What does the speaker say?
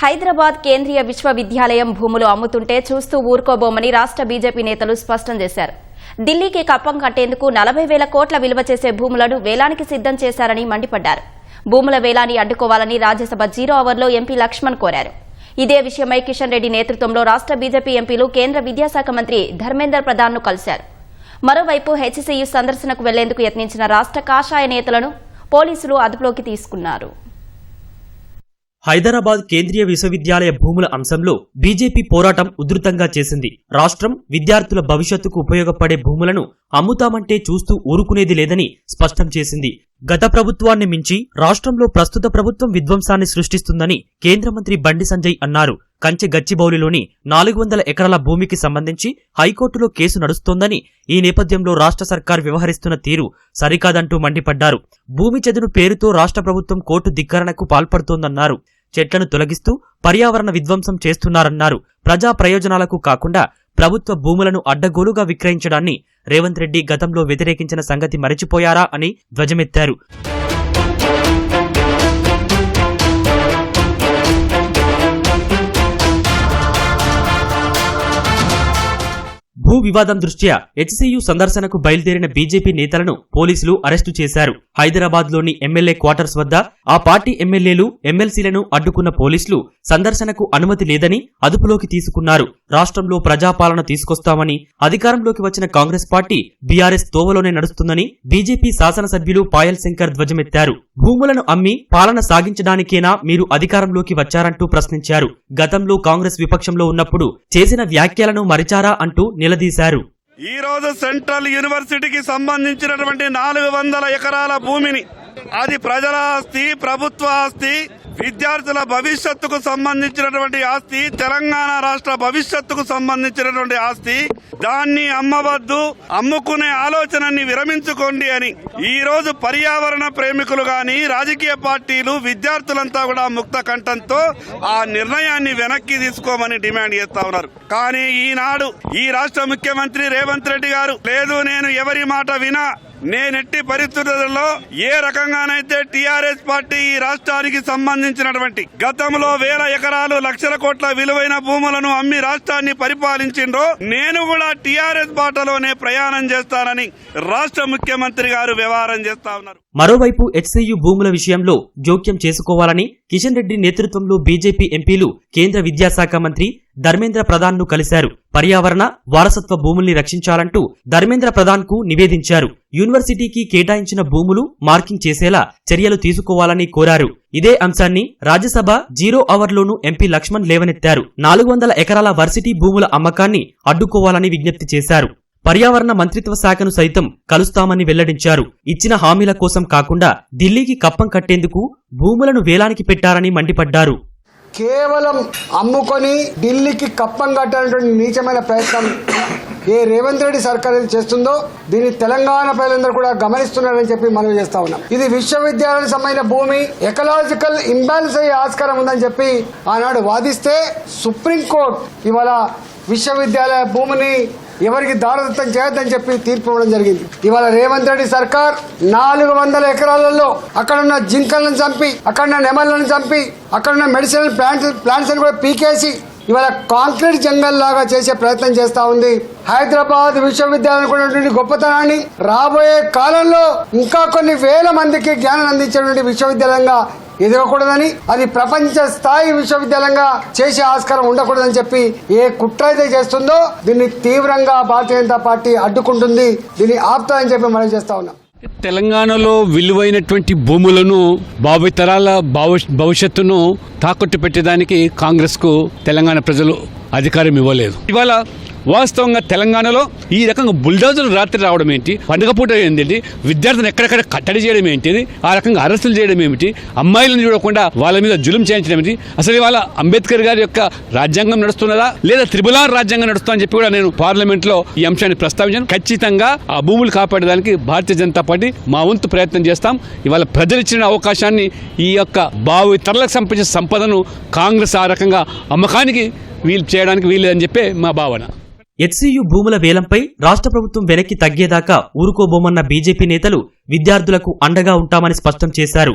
హైదరాబాద్ కేంద్రీయ విశ్వవిద్యాలయం భూములు అమ్ముతుంటే చూస్తూ ఊరుకోబోమని రాష్ట్ర బీజేపీ నేతలు స్పష్టం చేశారు. ఢిల్లీకి కప్పం కట్టేందుకు 40,000 కోట్ల విలువ చేసే భూములను వేలానికి సిద్దం చేశారని మండిపడ్డారు. భూముల వేలాన్ని అడ్డుకోవాలని రాజ్యసభ 0 అవర్లో ఎంపీ లక్ష్మణ్ కోరారు. ఇదే విషయమై కిషన్ రెడ్డి నేతృత్వంలో రాష్ట్ర బీజేపీ ఎంపీలు కేంద్ర విద్యాశాఖ మంత్రి ధర్మేంద్ర ప్రధాన్ను కలిశారు. మరోవైపు హెచ్సీయూ సందర్శనకు వెళ్లేందుకు యత్నించిన రాష్ట్ర కాషాయ నేతలను పోలీసులు అదుపులోకి తీసుకున్నారు. హైదరాబాద్ కేంద్రీయ విశ్వవిద్యాలయ భూముల అంశంలో బీజేపీ పోరాటం ఉధృతంగా చేసింది. రాష్ట్రం విద్యార్థుల భవిష్యత్తుకు ఉపయోగపడే భూములను అమ్ముతామంటే చూస్తూ ఊరుకునేది లేదని స్పష్టం చేసింది. గత ప్రభుత్వాన్ని మించి రాష్ట్రంలో ప్రస్తుత ప్రభుత్వం విధ్వంసాన్ని సృష్టిస్తుందని కేంద్ర మంత్రి బండి సంజయ్ అన్నారు. కంచె గచ్చిబౌలిలోని 400 ఎకరాల భూమికి సంబంధించి హైకోర్టులో కేసు నడుస్తోందని, ఈ నేపథ్యంలో రాష్ట్ర సర్కార్ వ్యవహరిస్తున్న తీరు సరికాదంటూ మండిపడ్డారు. భూమి చదును పేరుతో రాష్ట్ర ప్రభుత్వం కోర్టు ధిక్కరణకు పాల్పడుతోందన్నారు. చెట్లను తొలగిస్తూ పర్యావరణ విధ్వంసం చేస్తున్నారన్నారు. ప్రజా ప్రయోజనాలకు కాకుండా ప్రభుత్వ భూములను అడ్డగోలుగా విక్రయించడాన్ని రేవంత్ రెడ్డి గతంలో వ్యతిరేకించిన సంగతి మరచిపోయారా అని ధ్వజమెత్తారు. భూ వివాదం దృష్ట్యా హెచ్సీయూ సందర్శనకు బయలుదేరిన బీజేపీ నేతలను పోలీసులు అరెస్టు చేశారు. హైదరాబాద్ లోని ఎమ్మెల్యే క్వార్టర్స్ వద్ద ఆ పార్టీ ఎమ్మెల్యేలు, ఎమ్మెల్సీలను అడ్డుకున్న పోలీసులు సందర్శనకు అనుమతి లేదని అదుపులోకి తీసుకున్నారు. రాష్ట్రంలో ప్రజాపాలన తీసుకొస్తామని అధికారంలోకి వచ్చిన కాంగ్రెస్ పార్టీ బీఆర్ఎస్ తోవలోనే నడుస్తుందని బీజేపీ శాసనసభ్యులు పాయల్ శంకర్ ధ్వజమెత్తారు. భూములను అమ్మి పాలన సాగించడానికేనా మీరు అధికారంలోకి వచ్చారంటూ ప్రశ్నించారు. గతంలో కాంగ్రెస్ విపక్షంలో ఉన్నప్పుడు చేసిన వ్యాఖ్యలను మరిచారా అంటూ నిలదీశారు. ఈ రోజు సెంట్రల్ యూనివర్సిటీకి సంబంధించినటువంటి 400 ఎకరాల భూమిని, అది ప్రజల ఆస్తి, ప్రభుత్వ ఆస్తి, విద్యార్థుల భవిష్యత్తుకు సంబంధించినటువంటి ఆస్తి, తెలంగాణ రాష్ట్ర భవిష్యత్తుకు సంబంధించినటువంటి ఆస్తి, దాన్ని అమ్మవద్దు, అమ్ముకునే ఆలోచనని విరమించుకోండి అని ఈ రోజు పర్యావరణ ప్రేమికులు గాని, రాజకీయ పార్టీలు, విద్యార్థులంతా కూడా ముక్త కంఠంతో ఆ నిర్ణయాన్ని వెనక్కి తీసుకోమని డిమాండ్ చేస్తా ఉన్నారు. కానీ ఈనాడు ఈ రాష్ట్ర ముఖ్యమంత్రి రేవంత్ రెడ్డి గారు, లేదు నేను ఎవరి మాట వినా, నేనెట్టి పరిస్థితుల్లో ఏ రకంగానైతే టీఆర్ఎస్ పార్టీ ఈ రాష్ట్రానికి సంబంధించినటువంటి గతంలో 1000 ఎకరాలు, లక్షల కోట్ల విలువైన భూములను అమ్మి రాష్ట్రాన్ని పరిపాలించిండ్రో, నేను కూడా టీఆర్ఎస్ బాటలోనే ప్రయాణం చేస్తానని రాష్ట్ర ముఖ్యమంత్రి గారు వ్యవహారం చేస్తా ఉన్నారు. మరోవైపు హెచ్సీయూ భూముల విషయంలో జోక్యం చేసుకోవాలని కిషన్ రెడ్డి నేతృత్వంలో బీజేపీ ఎంపీలు కేంద్ర విద్యాశాఖ మంత్రి ధర్మేంద్ర ప్రధాన్ ను కలిశారు. పర్యావరణ వారసత్వ భూముల్ని రక్షించాలంటూ ధర్మేంద్ర ప్రధాన్ కు నివేదించారు. యూనివర్సిటీకి కేటాయించిన భూములు మార్కింగ్ చేసేలా చర్యలు తీసుకోవాలని కోరారు. ఇదే అంశాన్ని రాజ్యసభ 0 అవర్లోనూ ఎంపీ లక్ష్మణ్ లేవనెత్తారు. 400 ఎకరాల వర్సిటీ భూముల అమ్మకాన్ని అడ్డుకోవాలని విజ్ఞప్తి చేశారు. పర్యావరణ మంత్రిత్వ శాఖను సైతం కలుస్తామని వెల్లడించారు. ఇచ్చిన హామీల కోసం కాకుండా ఢిల్లీకి కప్పం కట్టేందుకు భూములను వేలానికి పెట్టారని మండిపడ్డారు. కేవలం అమ్ముకొని ఢిల్లీకి కప్పం కట్టాలనేటువంటి నీచమైన ప్రయత్నం ఏ రేవంత్ రెడ్డి సర్కార్ చేస్తుందో దీన్ని తెలంగాణ ప్రజలందరూ కూడా గమనిస్తున్నారని చెప్పి మనం చేస్తా ఉన్నాం. ఇది విశ్వవిద్యాలయానికి సంబంధించిన భూమి, ఎకలాజికల్ ఇంబ్యాలెన్స్ అయ్యే ఆస్కారం ఉందని చెప్పి ఆనాడు వాదిస్తే సుప్రీంకోర్టు ఇవాళ విశ్వవిద్యాలయ భూమిని ఎవరికి దారదత్తం చేయొద్దని చెప్పి తీర్పు ఇవ్వడం జరిగింది. ఇవాళ రేవంత్ రెడ్డి సర్కార్ 400 ఎకరాలలో అక్కడున్న జింకలను చంపి, అక్కడున్న నెమళ్లను చంపి, అక్కడున్న మెడిసినల్ ప్లాంట్స్ కూడా పీకేసి ఇవాళ కాంక్రీట్ జంగల్ లాగా చేసే ప్రయత్నం చేస్తా ఉంది. హైదరాబాద్ విశ్వవిద్యాలయం గొప్పతనాన్ని రాబోయే కాలంలో ఇంకా కొన్ని వేల మందికి జ్ఞానం అందించేటువంటి విశ్వవిద్యాలయంగా ఎదగకూడదని, అది ప్రపంచ స్థాయి విశ్వవిద్యాలయంగా చేసే ఆస్కారం ఉండకూడదని చెప్పి ఏ కుట్ర అయితే చేస్తుందో దీన్ని తీవ్రంగా భారతీయ జనతా పార్టీ అడ్డుకుంటుంది. దీన్ని ఆపుతామని చెప్పి మనం చేస్తా ఉన్నాం. తెలంగాణలో విలువైనటువంటి భూములను భావితరాల భవిష్యత్తును తాకట్టు పెట్టడానికి కాంగ్రెస్ కు తెలంగాణ ప్రజలు అధికారం ఇవ్వలేదు. ఇవాళ వాస్తవంగా తెలంగాణలో ఈ రకంగా బుల్డోజర్లు రాత్రి రావడం ఏంటి, పండుగ పూట ఏంటి, విద్యార్థులను ఎక్కడెక్కడ కట్టడి చేయడం ఏంటిది, ఆ రకంగా అరెస్టులు చేయడం ఏమిటి, అమ్మాయిలను చూడకుండా వాళ్ళ మీద జులుం చేయించడం ఏమిటి, అసలు ఇవాళ అంబేద్కర్ గారి యొక్క రాజ్యాంగం నడుస్తున్నదా లేదా త్రిపులార్ రాజ్యాంగం నడుస్తుందని చెప్పి కూడా నేను పార్లమెంట్ లో ఈ అంశాన్ని ప్రస్తావించాను. ఖచ్చితంగా ఆ భూములు కాపాడడానికి భారతీయ జనతా పార్టీ మా వంతు ప్రయత్నం చేస్తాం. ఇవాళ ప్రజలు ఇచ్చిన అవకాశాన్ని, ఈ యొక్క భావితరాలకు సంబంధించిన సంపదను కాంగ్రెస్ ఆ రకంగా అమ్మకానికి చేయడానికి వీల్లేదని చెప్పే మా భావన. హెచ్సీయూ భూముల వేలంపై రాష్ట్ర ప్రభుత్వం వెనక్కి తగ్గేదాకా ఊరుకోబోమన్న బీజేపీ నేతలు విద్యార్థులకు అండగా ఉంటామని స్పష్టం చేశారు.